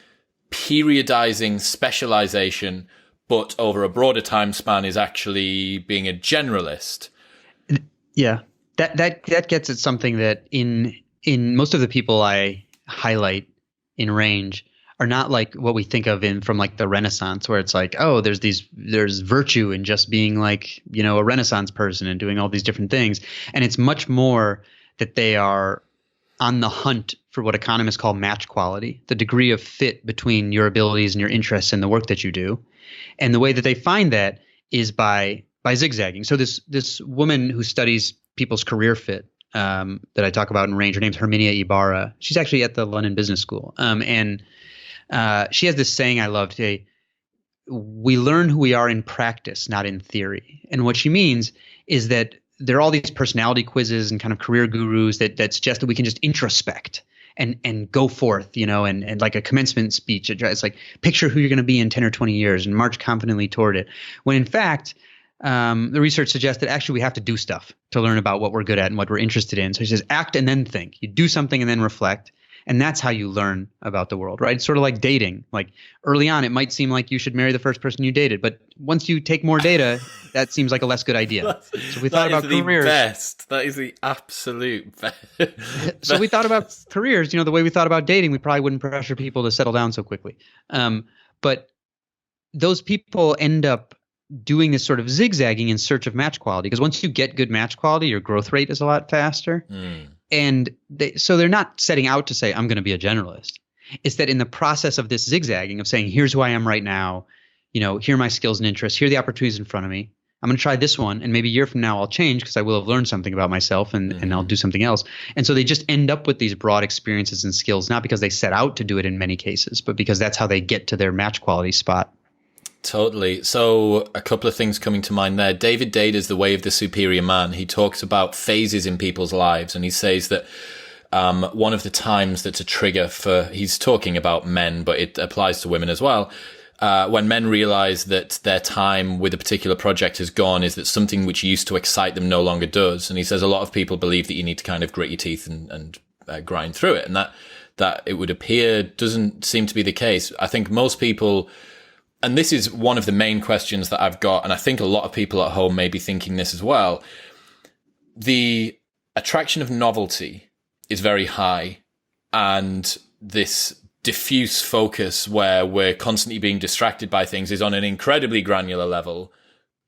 periodizing specialization, but over a broader time span is actually being a generalist. Yeah, that gets at something that in most of the people I highlight in range are not like what we think of from like the Renaissance, where it's like, oh, there's virtue in just being like, a Renaissance person and doing all these different things. And it's much more that they are on the hunt for what economists call match quality, the degree of fit between your abilities and your interests in the work that you do. And the way that they find that is by zigzagging. So this woman who studies people's career fit, that I talk about in range, her name's Herminia Ibarra. She's actually at the London Business School. And she has this saying I love today: we learn who we are in practice, not in theory. And what she means is that there are all these personality quizzes and kind of career gurus that suggest that we can just introspect and go forth, and like a commencement speech. It's like, picture who you're going to be in 10 or 20 years and march confidently toward it. When in fact, the research suggests that actually we have to do stuff to learn about what we're good at and what we're interested in. So she says, act and then think. You do something and then reflect. And that's how you learn about the world, right? It's sort of like dating. Like early on, it might seem like you should marry the first person you dated. But once you take more data, that seems like a less good idea. So we thought about careers. That is the absolute best. So we thought about careers, the way we thought about dating. We probably wouldn't pressure people to settle down so quickly. But those people end up doing this sort of zigzagging in search of match quality, because once you get good match quality, your growth rate is a lot faster. And so they're not setting out to say, I'm going to be a generalist. It's that in the process of this zigzagging of saying, here's who I am right now, here are my skills and interests, here are the opportunities in front of me. I'm going to try this one, and maybe a year from now I'll change because I will have learned something about myself and I'll do something else. And so they just end up with these broad experiences and skills, not because they set out to do it in many cases, but because that's how they get to their match quality spot. Totally. So a couple of things coming to mind there. David Data's The Way of the Superior Man. He talks about phases in people's lives, and he says that one of the times that's a trigger he's talking about men, but it applies to women as well. When men realize that their time with a particular project has gone, is that something which used to excite them no longer does. And he says a lot of people believe that you need to kind of grit your teeth and grind through it. And that it would appear doesn't seem to be the case. I think most people And this is one of the main questions that I've got, and I think a lot of people at home may be thinking this as well. The attraction of novelty is very high, and this diffuse focus where we're constantly being distracted by things is on an incredibly granular level,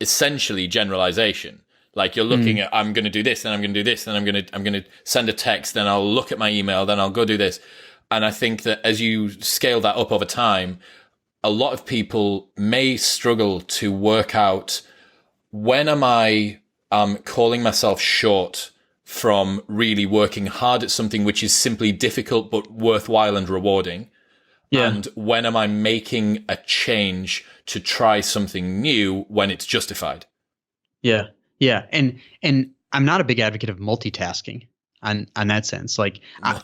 essentially generalization. Like you're looking at, I'm going to do this, then I'm going to do this, then I'm going to send a text, then I'll look at my email, then I'll go do this. And I think that as you scale that up over time, a lot of people may struggle to work out, when am I calling myself short from really working hard at something which is simply difficult but worthwhile and rewarding? Yeah. And when am I making a change to try something new when it's justified? Yeah. Yeah. And I'm not a big advocate of multitasking on that sense. Like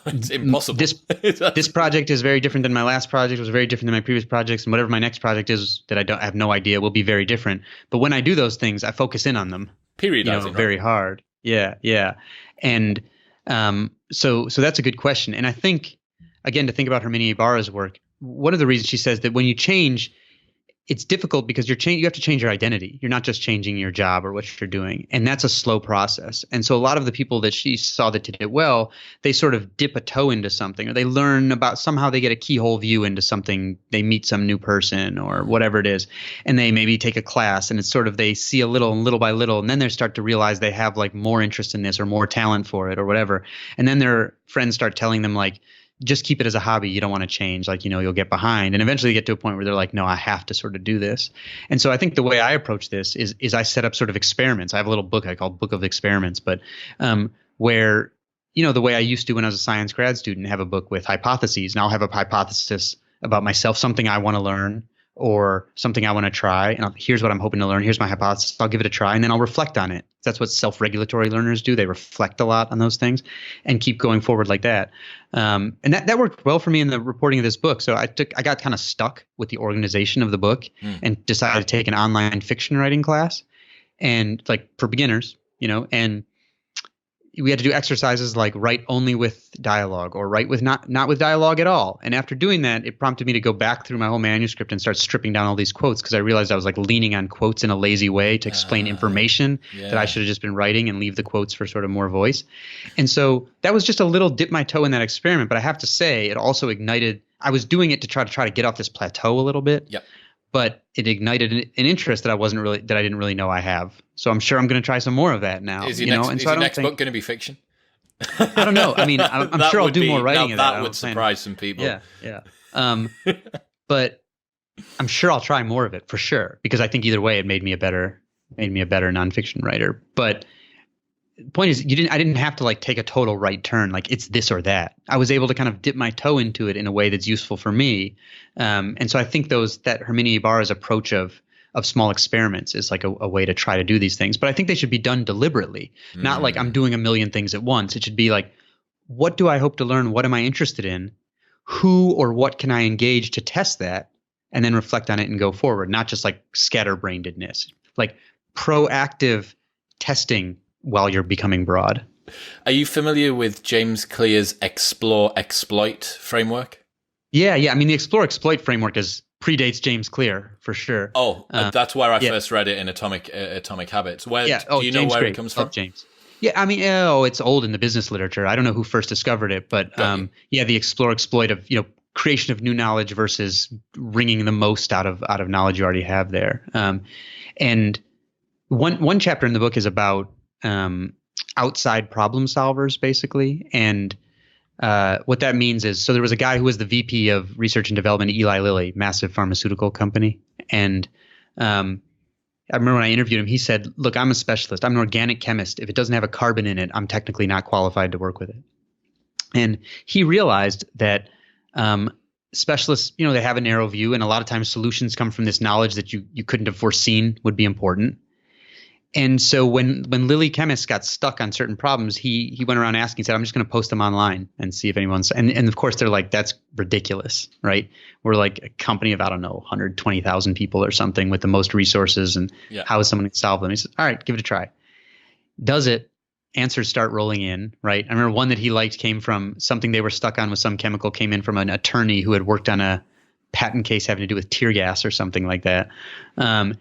it's impossible. This project is very different than my last project, was very different than my previous projects, and whatever my next project is that I have no idea will be very different. But when I do those things, I focus in on them. Periodizing, very hard. Yeah. Yeah. And so that's a good question. And I think, again, to think about Herminia Ibarra's work, one of the reasons she says that when you change, it's difficult because you have to change your identity. You're not just changing your job or what you're doing. And that's a slow process. And so a lot of the people that she saw that did it well, they sort of dip a toe into something, or they learn about, somehow they get a keyhole view into something. They meet some new person or whatever it is, and they maybe take a class, and it's sort of, they see a little and little by little, and then they start to realize they have like more interest in this or more talent for it or whatever. And then their friends start telling them like, just keep it as a hobby. You don't want to change, like, you'll get behind. And eventually they get to a point where they're like, no, I have to sort of do this. And so I think the way I approach this is I set up sort of experiments. I have a little book I call Book of Experiments, but where, the way I used to when I was a science grad student, have a book with hypotheses. Now I'll have a hypothesis about myself, something I want to learn or something I want to try. And here's what I'm hoping to learn. Here's my hypothesis. I'll give it a try, and then I'll reflect on it. That's what self-regulatory learners do. They reflect a lot on those things and keep going forward like that. And that worked well for me in the reporting of this book. So I got kind of stuck with the organization of the book and decided to take an online fiction writing class, and like for beginners, and we had to do exercises like write only with dialogue or write with not with dialogue at all. And after doing that, it prompted me to go back through my whole manuscript and start stripping down all these quotes, because I realized I was like leaning on quotes in a lazy way to explain information that I should have just been writing, and leave the quotes for sort of more voice. And so that was just a little dip my toe in that experiment. But I have to say, it also ignited, I was doing it to try to get off this plateau a little bit. Yep. But it ignited an interest that I didn't really know I have. So I'm sure I'm going to try some more of that now. Is your next book going to be fiction? I don't know. I mean, I'm sure I'll do more writing of that. That would surprise some people. Yeah. But I'm sure I'll try more of it for sure, because I think either way it made me a better nonfiction writer. But the point is, I didn't have to like take a total right turn, like it's this or that. I was able to kind of dip my toe into it in a way that's useful for me. And so I think that Herminia Ibarra's approach of small experiments is like a way to try to do these things. But I think they should be done deliberately, not like I'm doing a million things at once. It should be like, what do I hope to learn? What am I interested in? Who or what can I engage to test that? And then reflect on it and go forward, not just like scatterbrainedness, like proactive testing while you're becoming broad. Are you familiar with James Clear's explore-exploit framework? Yeah. I mean, the explore-exploit framework predates James Clear for sure. That's where I first read it in Atomic Habits. Do you know where it comes from? James. Yeah, I mean, it's old in the business literature. I don't know who first discovered it, but the explore-exploit of creation of new knowledge versus wringing the most out of knowledge you already have there. And one chapter in the book is about outside problem solvers, basically. And what that means is, so there was a guy who was the VP of research and development at Eli Lilly, massive pharmaceutical company. And I remember when I interviewed him, he said, look, I'm a specialist. I'm an organic chemist. If it doesn't have a carbon in it, I'm technically not qualified to work with it. And he realized that specialists, they have a narrow view, and a lot of times solutions come from this knowledge that you couldn't have foreseen would be important. And so when Lilly chemists got stuck on certain problems, he went around asking, said, I'm just going to post them online and see if anyone's, and of course they're like, that's ridiculous, right? We're like a company of, 120,000 people or something with the most resources, and how is someone going to solve them? He said, all right, give it a try. Does it, answers start rolling in, right? I remember one that he liked came from something they were stuck on with some chemical, came in from an attorney who had worked on a patent case having to do with tear gas or something like that. And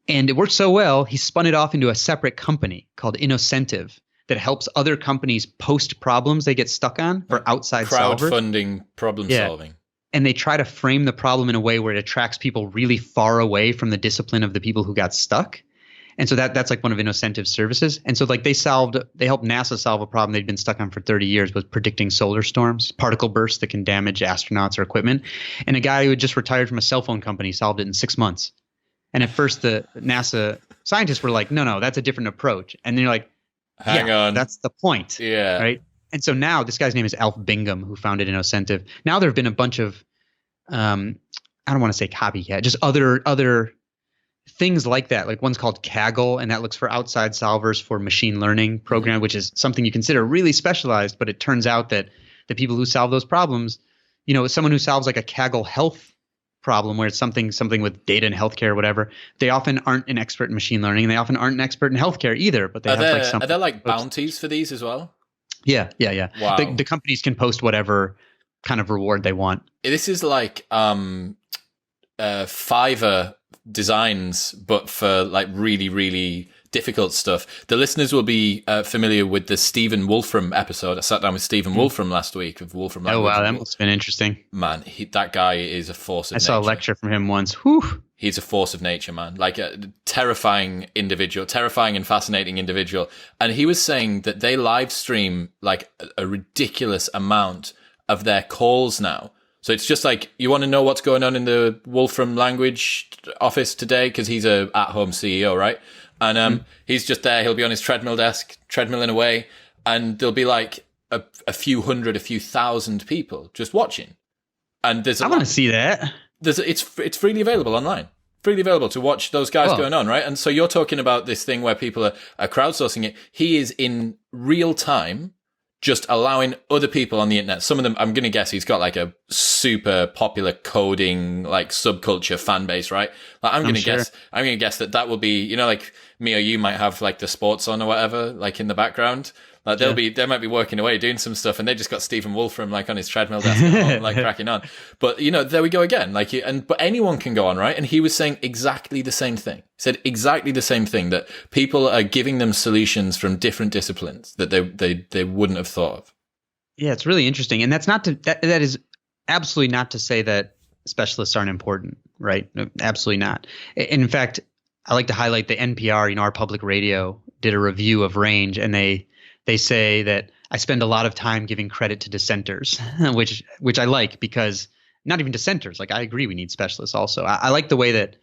it worked so well, he spun it off into a separate company called Innocentive that helps other companies post problems they get stuck on for outside solvers. Crowdfunding problem solving. And they try to frame the problem in a way where it attracts people really far away from the discipline of the people who got stuck. And so that's like one of Innocentive's services. And so like they helped NASA solve a problem they'd been stuck on for 30 years with predicting solar storms, particle bursts that can damage astronauts or equipment. And a guy who had just retired from a cell phone company solved it in 6 months. And at first the NASA scientists were like, no, that's a different approach. And then you're like, hang on, that's the point. Yeah. Right. And so now this guy's name is Alf Bingham, who founded Innocentive. Now there have been a bunch of, I don't want to say copycat, just other things like that. Like one's called Kaggle, and that looks for outside solvers for machine learning program, which is something you consider really specialized. But it turns out that the people who solve those problems, someone who solves like a Kaggle health problem where it's something with data and healthcare or whatever, they often aren't an expert in machine learning, and they often aren't an expert in healthcare either. But are there like bounties for these as well? Yeah. Wow. The companies can post whatever kind of reward they want. This is like Fiverr designs, but for like really, really difficult stuff. The listeners will be familiar with the Stephen Wolfram episode. I sat down with Stephen Wolfram last week of Wolfram Language. Oh, wow. That must have been interesting. Man, that guy is a force of nature. I saw a lecture from him once. Whew. He's a force of nature, man. Like a terrifying and fascinating individual. And he was saying that they live stream like a ridiculous amount of their calls now. So it's just like, you want to know what's going on in the Wolfram Language office today? Because he's a at-home CEO, right? And he's just there. He'll be on his treadmill desk, treadmilling away. And there'll be like a few hundred, a few thousand people just watching. And I want to see that. It's freely available online. Freely available to watch those guys going on, right? And so you're talking about this thing where people are crowdsourcing it. He is in real time just allowing other people on the internet. Some of them, I'm going to guess he's got like a super popular coding, like subculture fan base, right? Like I'm going to guess that will be, like me or you might have like the sports on or whatever, like in the background. Like they might be working away doing some stuff, and they just got Stephen Wolfram like on his treadmill desk at home, like cracking on. But there we go again. But anyone can go on, right? And he was saying exactly the same thing. He said exactly the same thing, that people are giving them solutions from different disciplines that they wouldn't have thought of. Yeah, it's really interesting, and that is absolutely not to say that specialists aren't important, right? Absolutely not. In fact, I like to highlight the NPR, our public radio, did a review of Range, and they say that I spend a lot of time giving credit to dissenters, which I like, because not even dissenters. Like, I agree we need specialists also. I like the way that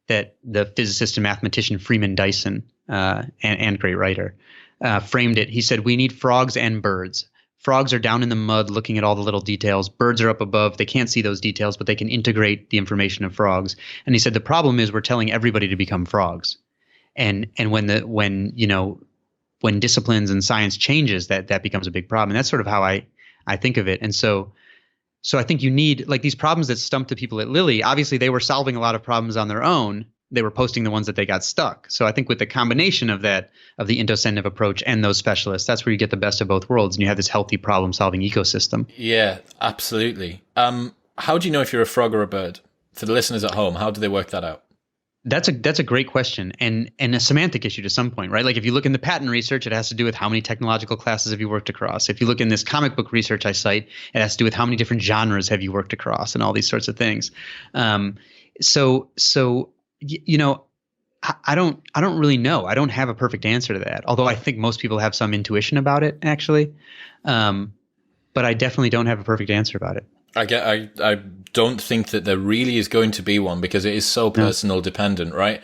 the physicist and mathematician Freeman Dyson, and great writer, framed it. He said, we need frogs and birds. Frogs are down in the mud looking at all the little details. Birds are up above. They can't see those details, but they can integrate the information of frogs. And he said the problem is we're telling everybody to become frogs. And when disciplines and science changes, that becomes a big problem. And that's sort of how I think of it. And so I think you need, like, these problems that stumped the people at Lilly. Obviously, they were solving a lot of problems on their own. They were posting the ones that they got stuck. So I think with the combination of the Innocentive approach and those specialists, that's where you get the best of both worlds, and you have this healthy problem-solving ecosystem. Yeah, absolutely. How do you know if you're a frog or a bird? For the listeners at home, how do they work that out? That's a great question, and a semantic issue to some point, right? Like, if you look in the patent research, it has to do with how many technological classes have you worked across. If you look in this comic book research I cite, it has to do with how many different genres have you worked across, and all these sorts of things. I don't really know. I don't have a perfect answer to that, although I think most people have some intuition about it, actually. But I definitely don't have a perfect answer about it. I don't think that there really is going to be one, because it is so personal dependent, right?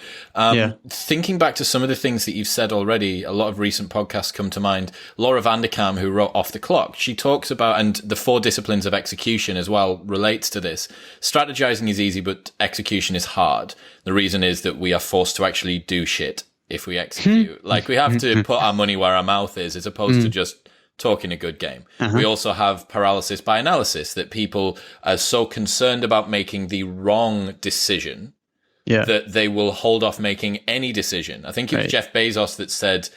Thinking back to some of the things that you've said already, a lot of recent podcasts come to mind. Laura Vanderkam, who wrote Off the Clock, she talks about, and the 4 disciplines of execution as well relates to this. Strategizing is easy, but execution is hard. The reason is that we are forced to actually do shit if we execute. Like, we have to put our money where our mouth is, as opposed to just talking a good game. We also have paralysis by analysis, that people are so concerned about making the wrong decision that they will hold off making any decision. I think it was Jeff Bezos that said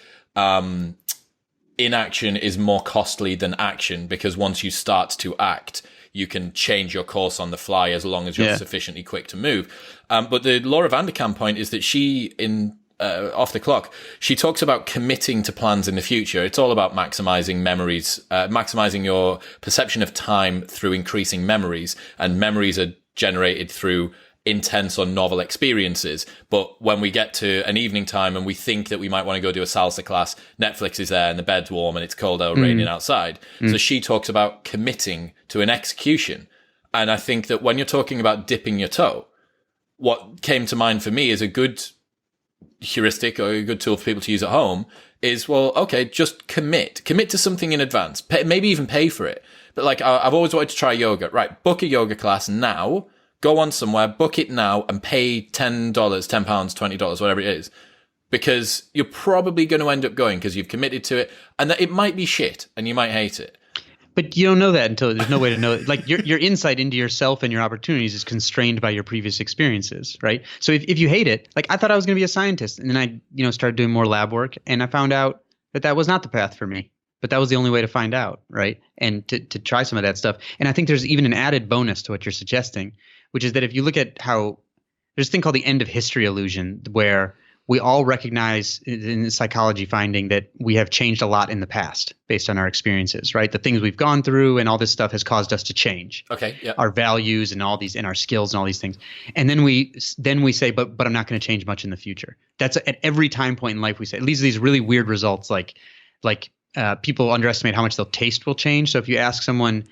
inaction is more costly than action, because once you start to act, you can change your course on the fly as long as you're sufficiently quick to move. But the Laura Vanderkam point is that she, in Off the Clock, she talks about committing to plans in the future. It's all about maximizing memories, maximizing your perception of time through increasing memories, and memories are generated through intense or novel experiences. But when we get to an evening time and we think that we might want to go do a salsa class, Netflix is there and the bed's warm and it's cold or raining outside. So she talks about committing to an execution. And I think that when you're talking about dipping your toe, what came to mind for me is a good heuristic or a good tool for people to use at home is, well, okay, just commit to something in advance, maybe even pay for it. But like, I've always wanted to try yoga, right? Book a yoga class now, go on somewhere, book it now and pay $10, £10, $20, whatever it is, because you're probably going to end up going because you've committed to it, and that it might be shit and you might hate it. But you don't know that until there's no way to know it. Like your insight into yourself and your opportunities is constrained by your previous experiences, right? So if you hate it, like I thought I was going to be a scientist, and then I started doing more lab work, and I found out that was not the path for me. But that was the only way to find out, right? And to try some of that stuff. And I think there's even an added bonus to what you're suggesting, which is that if you look at how there's a thing called the end of history illusion, where we all recognize in the psychology finding that we have changed a lot in the past based on our experiences, right? The things we've gone through and all this stuff has caused us to change. Okay. Yeah. Our values and all these and our skills and all these things. And then we say, but I'm not going to change much in the future. That's at every time point in life we say. It leads to these really weird results, like people underestimate how much their taste will change. So if you ask someone,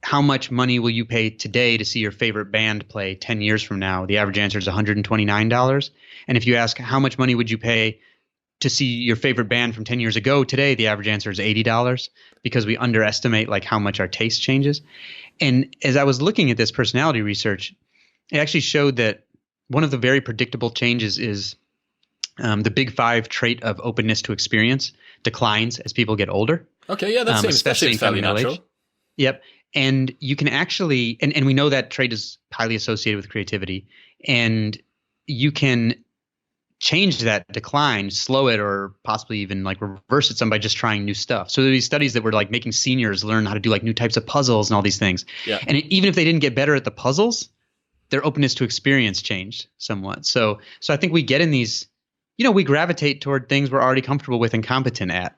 how much money will you pay today to see your favorite band play 10 years from now? The average answer is $129. And if you ask, how much money would you pay to see your favorite band from 10 years ago today? The average answer is $80, because we underestimate like how much our taste changes. And as I was looking at this personality research, it actually showed that one of the very predictable changes is the big five trait of openness to experience declines as people get older. Okay, yeah, that seems fairly natural. Age. Yep. And you can actually, and we know that trait is highly associated with creativity, and you can change that decline, slow it, or possibly even like reverse it some by just trying new stuff. So there are these studies that were like making seniors learn how to do like new types of puzzles and all these things. Yeah. And even if they didn't get better at the puzzles, their openness to experience changed somewhat. So I think we get in these, we gravitate toward things we're already comfortable with and competent at.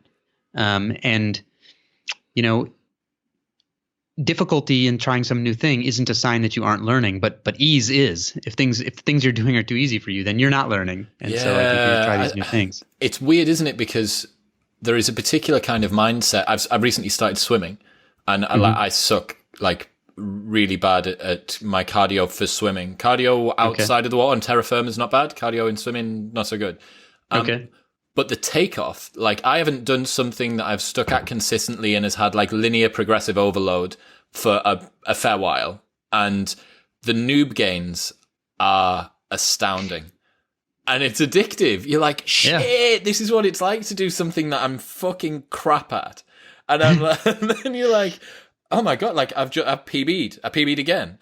Difficulty in trying some new thing isn't a sign that you aren't learning, but ease is. If things you're doing are too easy for you, then you're not learning. And so I think you try these new things. It's weird, isn't it? Because there is a particular kind of mindset. I've recently started swimming, and I suck like really bad at my cardio for swimming. Cardio outside of the water on terra firma is not bad. Cardio in swimming, not so good. Okay. But the takeoff, like I haven't done something that I've stuck at consistently and has had like linear progressive overload for a fair while. And the noob gains are astounding. And it's addictive. You're like, shit, this is what it's like to do something that I'm fucking crap at. And I'm like, and then you're like, oh my God, like I've PB'd. I PB'd again.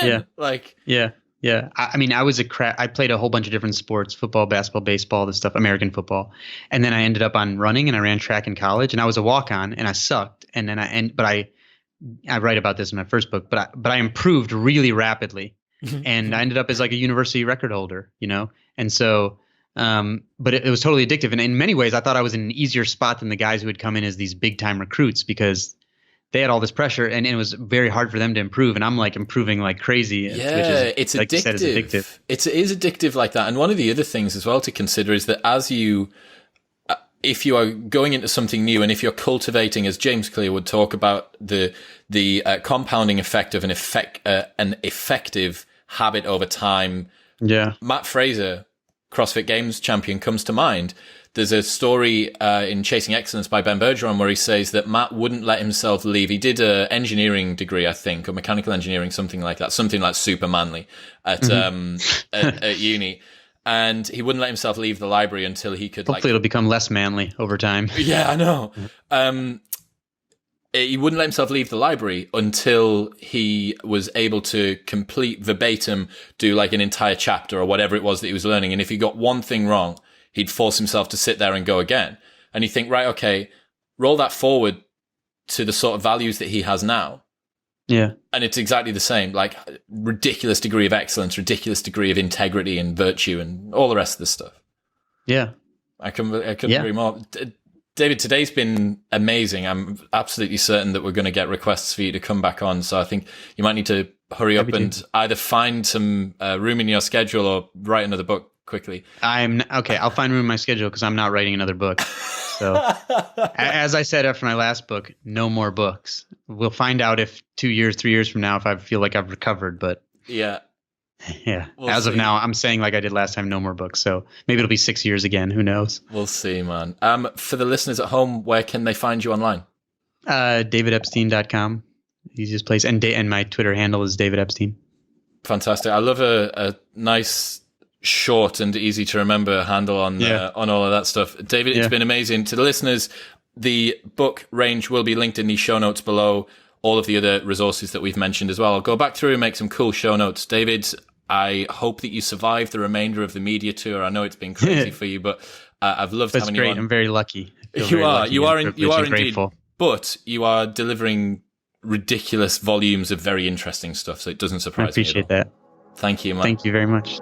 Yeah. Like, yeah. Yeah. I mean, I played a whole bunch of different sports, football, basketball, baseball, this stuff, American football. And then I ended up on running, and I ran track in college, and I was a walk-on, and I sucked. And then I write about this in my first book, but I improved really rapidly. And I ended up as like a university record holder, And so, but it was totally addictive. And in many ways, I thought I was in an easier spot than the guys who had come in as these big time recruits, because they had all this pressure, and it was very hard for them to improve. And I'm like improving like crazy. Yeah, it's like addictive. You said, it's addictive. It is addictive like that. And one of the other things as well to consider is that if you are going into something new, and if you're cultivating, as James Clear would talk about, the compounding effect of an effective habit over time. Yeah. Matt Fraser, CrossFit Games champion, comes to mind. There's a story in Chasing Excellence by Ben Bergeron where he says that Matt wouldn't let himself leave. He did an engineering degree, I think, or mechanical engineering, something like that, something like super manly at uni. And he wouldn't let himself leave the library until he could. Hopefully it'll become less manly over time. Yeah, I know. He wouldn't let himself leave the library until he was able to complete verbatim, do like an entire chapter or whatever it was that he was learning. And if he got one thing wrong, he'd force himself to sit there and go again. And you think, right, okay, roll that forward to the sort of values that he has now. Yeah. And it's exactly the same, like ridiculous degree of excellence, ridiculous degree of integrity and virtue and all the rest of the stuff. Yeah. I couldn't agree more. David, today's been amazing. I'm absolutely certain that we're going to get requests for you to come back on. So I think you might need to hurry up and either find some room in your schedule or write another book quickly. I'll find room in my schedule because I'm not writing another book. So as I said after my last book, no more books. We'll find out if 2 years, 3 years from now, if I feel like I've recovered. But yeah. We'll as see. Of now, I'm saying like I did last time, no more books. So maybe it'll be 6 years again. Who knows? We'll see, man. For the listeners at home, where can they find you online? DavidEpstein.com. Easiest place. And my Twitter handle is David Epstein. Fantastic. I love a nice, short and easy to remember handle on all of that stuff. David, it's been amazing. To the listeners, the book range will be linked in the show notes below. All of the other resources that we've mentioned as well. I'll go back through and make some cool show notes. David, I hope that you survive the remainder of the media tour. I know it's been crazy for you, but I've loved having you on. I'm very lucky. You are indeed, grateful. But you are delivering ridiculous volumes of very interesting stuff, so it doesn't surprise me. I appreciate that. Thank you, man. Thank you very much.